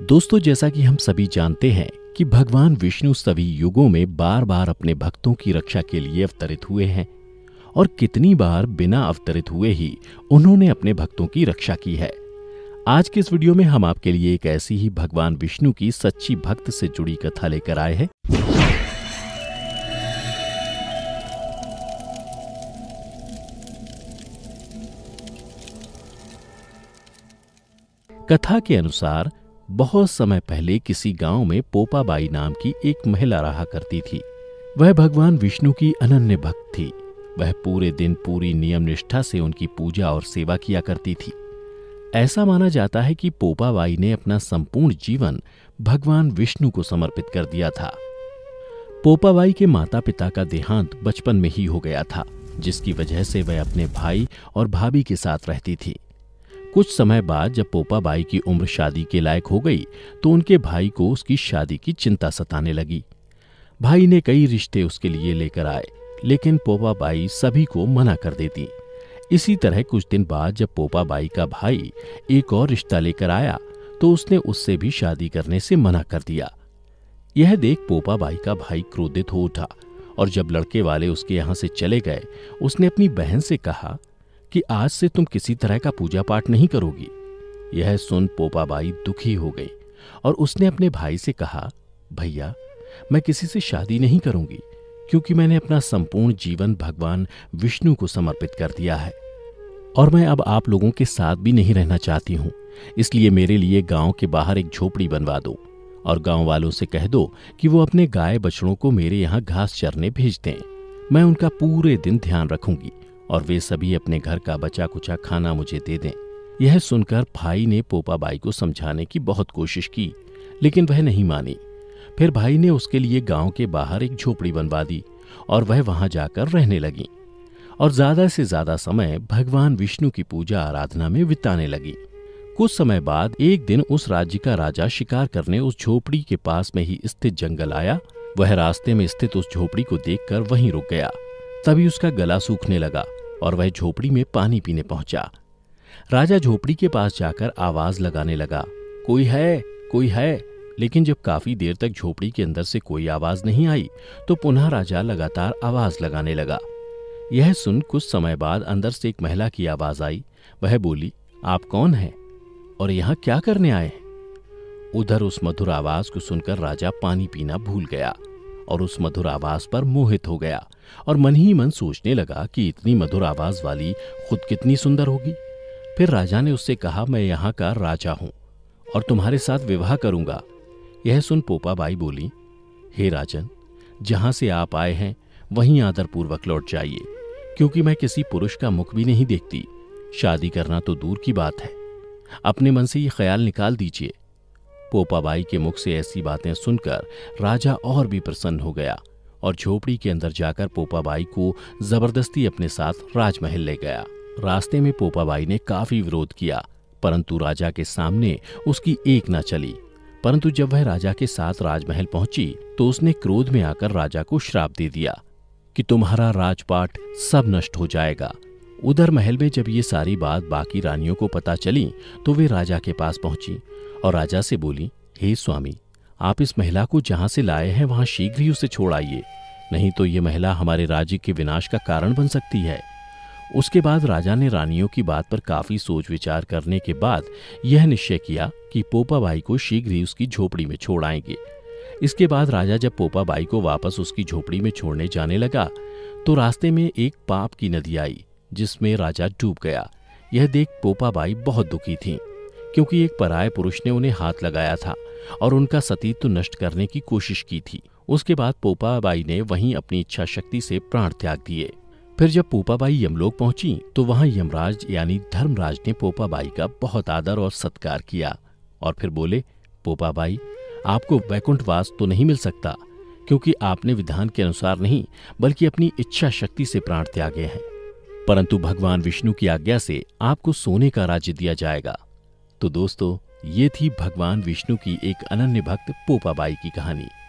दोस्तों, जैसा कि हम सभी जानते हैं कि भगवान विष्णु सभी युगों में बार बार अपने भक्तों की रक्षा के लिए अवतरित हुए हैं और कितनी बार बिना अवतरित हुए ही उन्होंने अपने भक्तों की रक्षा की है। आज के इस वीडियो में हम आपके लिए एक ऐसी ही भगवान विष्णु की सच्ची भक्त से जुड़ी कथा लेकर आए हैं। कथा के अनुसार बहुत समय पहले किसी गांव में पोपाबाई नाम की एक महिला रहा करती थी। वह भगवान विष्णु की अनन्य भक्त थी। वह पूरे दिन पूरी नियम निष्ठा से उनकी पूजा और सेवा किया करती थी। ऐसा माना जाता है कि पोपाबाई ने अपना संपूर्ण जीवन भगवान विष्णु को समर्पित कर दिया था। पोपाबाई के माता पिता का देहांत बचपन में ही हो गया था, जिसकी वजह से वह अपने भाई और भाभी के साथ रहती थी। कुछ समय बाद जब पोपाबाई की उम्र शादी के लायक हो गई तो उनके भाई को उसकी शादी की चिंता सताने लगी। भाई ने कई रिश्ते उसके लिए लेकर आए, लेकिन पोपाबाई सभी को मना कर देती। इसी तरह कुछ दिन बाद जब पोपाबाई का भाई एक और रिश्ता लेकर आया तो उसने उससे भी शादी करने से मना कर दिया। यह देख पोपाबाई का भाई क्रोधित हो उठा और जब लड़के वाले उसके यहाँ से चले गए, उसने अपनी बहन से कहा कि आज से तुम किसी तरह का पूजा पाठ नहीं करोगी। यह सुन पोपाबाई दुखी हो गई और उसने अपने भाई से कहा, भैया, मैं किसी से शादी नहीं करूंगी क्योंकि मैंने अपना संपूर्ण जीवन भगवान विष्णु को समर्पित कर दिया है और मैं अब आप लोगों के साथ भी नहीं रहना चाहती हूं। इसलिए मेरे लिए गांव के बाहर एक झोपड़ी बनवा दो और गांव वालों से कह दो कि वो अपने गाय बछड़ों को मेरे यहाँ घास चरने भेज दें। मैं उनका पूरे दिन ध्यान रखूंगी और वे सभी अपने घर का बचा कुचा खाना मुझे दे दें। यह सुनकर भाई ने पोपाबाई को समझाने की बहुत कोशिश की, लेकिन वह नहीं मानी। फिर भाई ने उसके लिए गांव के बाहर एक झोपड़ी बनवा दी और वह वहां जाकर रहने लगी और ज्यादा से ज्यादा समय भगवान विष्णु की पूजा आराधना में बिताने लगी। कुछ समय बाद एक दिन उस राज्य का राजा शिकार करने उस झोपड़ी के पास में ही स्थित जंगल आया। वह रास्ते में स्थित उस झोपड़ी को देखकर वहीं रुक गया। तभी उसका गला सूखने लगा और वह झोपड़ी में पानी पीने पहुंचा। राजा झोपड़ी के पास जाकर आवाज लगाने लगा, कोई है, कोई है। लेकिन जब काफी देर तक झोपड़ी के अंदर से कोई आवाज नहीं आई तो पुनः राजा लगातार आवाज लगाने लगा। यह सुन कुछ समय बाद अंदर से एक महिला की आवाज आई। वह बोली, आप कौन हैं और यहाँ क्या करने आए हैं? उधर उस मधुर आवाज को सुनकर राजा पानी पीना भूल गया और उस मधुर आवाज पर मोहित हो गया और मन ही मन सोचने लगा कि इतनी मधुर आवाज वाली खुद कितनी सुंदर होगी। फिर राजा ने उससे कहा, मैं यहाँ का राजा हूं और तुम्हारे साथ विवाह करूंगा। यह सुन पोपाबाई बोली, हे राजन, जहां से आप आए हैं वहीं आदरपूर्वक लौट जाइए, क्योंकि मैं किसी पुरुष का मुख भी नहीं देखती। शादी करना तो दूर की बात है, अपने मन से ये ख्याल निकाल दीजिए। पोपाबाई के मुख से ऐसी बातें सुनकर राजा और भी प्रसन्न हो गया और झोपड़ी के अंदर जाकर पोपाबाई को जबरदस्ती अपने साथ राजमहल ले गया। रास्ते में पोपाबाई ने काफी विरोध किया, परंतु राजा के सामने उसकी एक न चली। परंतु जब वह राजा के साथ राजमहल पहुंची तो उसने क्रोध में आकर राजा को श्राप दे दिया कि तुम्हारा राजपाट सब नष्ट हो जाएगा। उधर महल में जब ये सारी बात बाकी रानियों को पता चली तो वे राजा के पास पहुंची और राजा से बोली, हे स्वामी, आप इस महिला को जहां से लाए हैं वहां शीघ्र ही उसे छोड़ आइए, नहीं तो ये महिला हमारे राज्य के विनाश का कारण बन सकती है। उसके बाद राजा ने रानियों की बात पर काफी सोच विचार करने के बाद यह निश्चय किया कि पोपाबाई को शीघ्र ही उसकी झोपड़ी में छोड़ आएंगे। इसके बाद राजा जब पोपाबाई को वापस उसकी झोपड़ी में छोड़ने जाने लगा तो रास्ते में एक पाप की नदी आई जिसमें राजा डूब गया। यह देख पोपाबाई बहुत दुखी थी, क्योंकि एक पराये पुरुष ने उन्हें हाथ लगाया था और उनका सतीत्व नष्ट करने की कोशिश की थी। उसके बाद पोपाबाई ने वहीं अपनी इच्छा शक्ति से प्राण त्याग दिए। फिर जब पोपाबाई यमलोक पहुंची तो वहां यमराज यानी धर्मराज ने पोपाबाई का बहुत आदर और सत्कार किया और फिर बोले, पोपाबाई, आपको वैकुंठवास तो नहीं मिल सकता, क्योंकि आपने विधान के अनुसार नहीं बल्कि अपनी इच्छा शक्ति से प्राण त्यागे हैं, परंतु भगवान विष्णु की आज्ञा से आपको सोने का राज्य दिया जाएगा। तो दोस्तों, ये थी भगवान विष्णु की एक अनन्य भक्त पोपाबाई की कहानी।